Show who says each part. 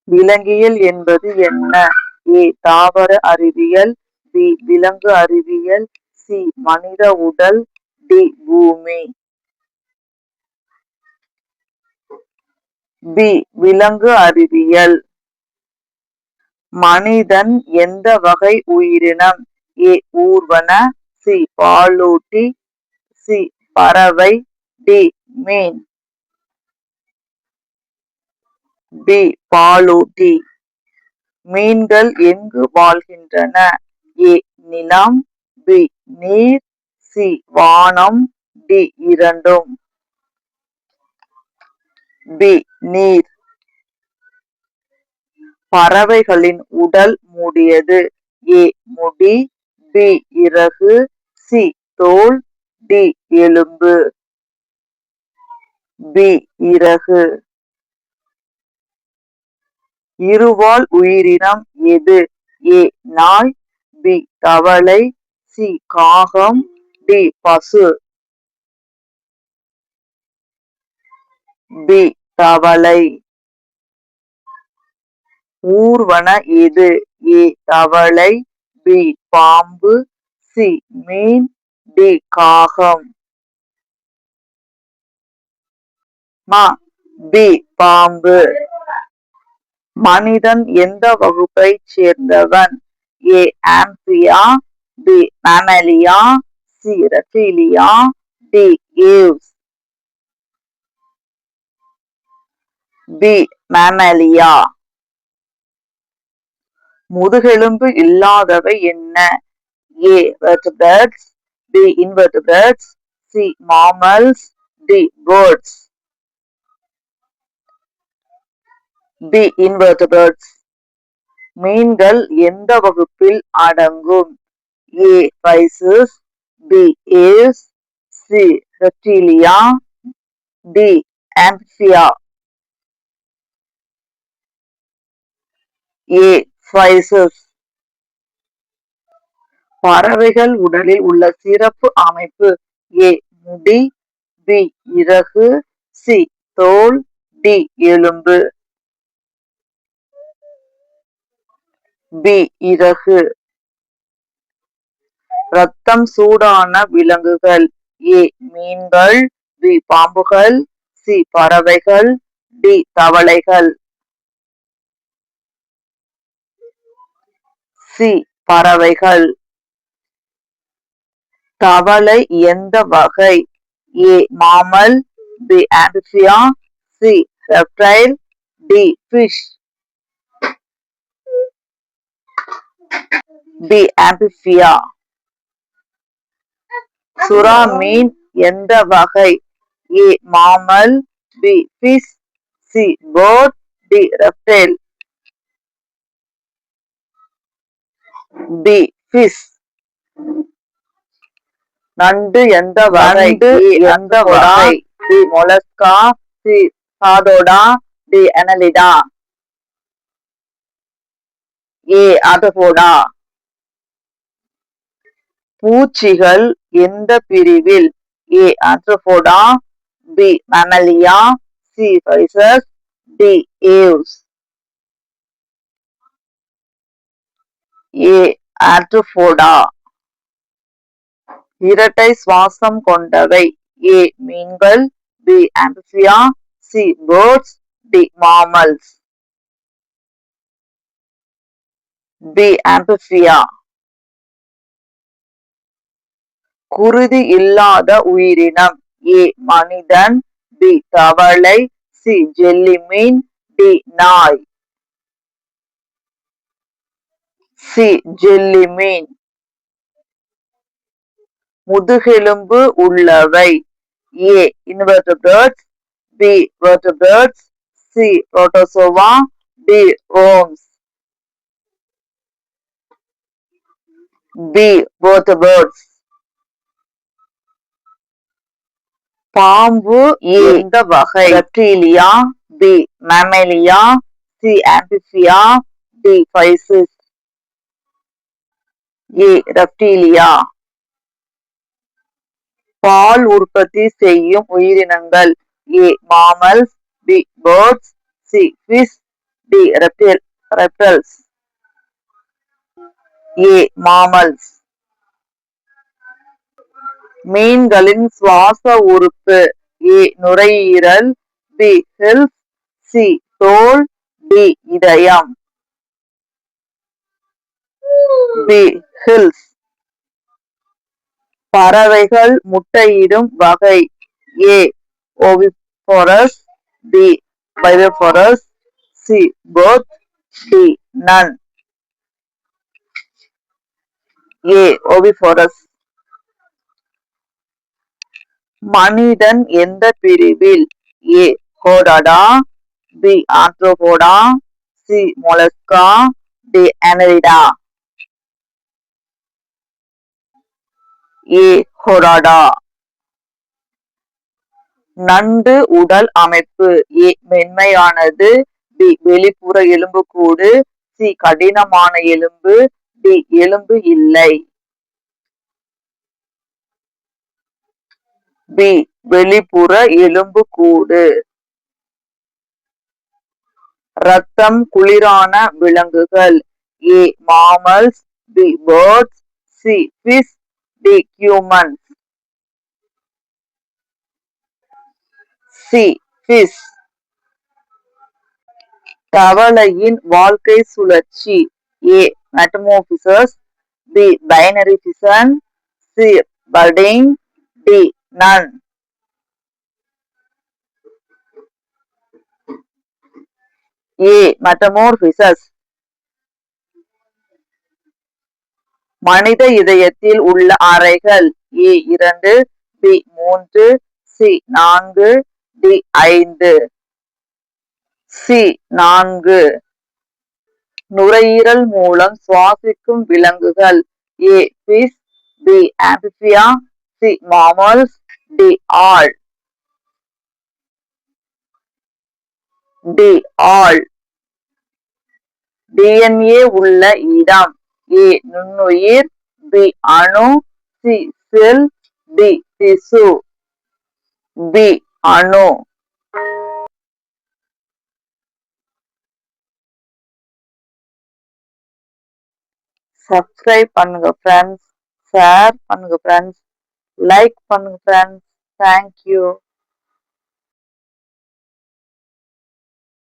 Speaker 1: விலங்கியல் என்பது என்ன? ஏ. தாவர அறிவியல். பி. விலங்கு அறிவியல். சி. மனித உடல். டி. பூமி. பி. விலங்கு அறிவியல். மனிதன் எந்த வகை உயிரினம்? ஏ. ஊர்வன. சி. பாலூட்டி. சி. பறவை. டி. மீன். பி. பாலூட்டி. மீன்கள் எங்கு வாழ்கின்றன? ஏ. நிலம். பி. நீர். சி. வானம். டி. இரண்டும். பி. நீர். பறவைகளின் உடல் மூடியது. ஏ. முடி. பி. இறகு. சி. தோல். டி. எலும்பு. பி. இறகு. இருவால் உயிரினம் எது? ஏ. நாய். பி. தவளை. சி. காகம். டி. பசு. பி. தவளை. ஊர்வன எது? ஏ. தவளை. பி. பாம்பு. சி. மீன். டி. காகம். பி. பாம்பு. மனிதன் எந்த வகுப்பைச் சேர்ந்தவன்? A. Amphibia. B. Mammalia. C. Reptilia. D. Aves. B. Mammalia. முதுகெலும்பு இல்லாதவை என்ன? A. Vertebrates. B. Invertebrates. C. Mammals. D. Birds. B. Invertebrates. மீன்கள் எந்த வகுப்பில் அடங்கும்? A. Pisces. B. Aves. C. Reptilia. D. Amphibia. A. Pisces. பறவைகள் உடலில் உள்ள சிறப்பு அமைப்பு. ஏ. முடி. பி. இறகு. சி. தோல். டி. எலும்பு. பி. இறகு. ரத்தம் சூடான விலங்குகள். ஏ. மீன்கள். பி. பாம்புகள். சி. பறவைகள். டி. தவளைகள். சி. பறவைகள். தவளை எந்த வகை? A. Mammal. B. Amphibia. C. Reptile. D. Fish. B. Amphibia. சுறா மீன் எந்த வகை? A. Mammal. B. Fish. C. Bird. D. Reptile. B. Fish. நண்டு எந்த வகை? எந்த வகை? D. Mollusca. C. Chordata. D. அனலிடா. A. Arthropoda. பூச்சிகள் எந்த பிரிவில்? A. Arthropoda. B. Mammalia. C. Pisces. D. Aves. A. Arthropoda. இரட்டை சுவாசம் கொண்டவை. ஏ. மீன்கள். B. Amphibia. C. Birds. D. Mammals. B. Amphibia. குருதி இல்லாத உயிரினம். ஏ. மனிதன். பி. தவளை. சி. ஜெல்லிமீன். டி. நாய். சி. ஜெல்லிமீன். முதுகெலும்பு உள்ளவை. A. Invertebrates. B. Vertebrates. C. Protozoa. D. worms. B. Vertebrates. பாம்பு எந்த வகை? Reptilia. B. Mammalia. C. Amphibia. D. Pisces. A. Reptilia. பால் உற்பத்தி செய்யும் உயிரினங்கள். A. Mammals. B. Birds. C. Fish. D reptiles, A mammals. மீன்களின் சுவாச உறுப்பு ஏ நுரையீரல், பி ஹில்ஸ், சி தோல், டி இதயம். B gills. பறவைகள் முட்டையிடும் வகை A oviparous, B viviparous, C both, D none. A oviparous. மனிதன் எந்த பிரிவில் ஏ கோடாடா, B Arthropoda, C Mollusca, D அனலிடா. A கோடாடா. நண்டு உடல் அமைப்பு ஏ மென்மையானது, பி வெளிப்புற எலும்புக்கூடு, சி கடினமான எலும்பு, டி எலும்பு இல்லை. பி வெளிப்புற எலும்புக்கூடு. ரத்தம் குளிரான விலங்குகள் A mammals, B birds, C fish, D humans. C fish. தவளையின் வாழ்க்கை சுழற்சி A metamorphosis, B binary fission, C budding, D none. A metamorphosis. மனித இதயத்தில் உள்ள அறைகள் A 2, B 3, C 4, D 5. C 4. நுரையீரல் மூலம் சுவாசிக்கும் விலங்குகள் A fish, B amphibia, C mammals, D all. D all. DNA உள்ள இடம் ஏ நுண்ணுயிர், பி அணு, சி செல், டி திசு. பி அணு. சப்ஸ்கிரைப் பண்ணுங்க ஃப்ரெண்ட்ஸ், ஷேர் பண்ணுங்க ஃப்ரெண்ட்ஸ், லைக் பண்ணுங்க ஃப்ரெண்ட்ஸ். தேங்க்யூ.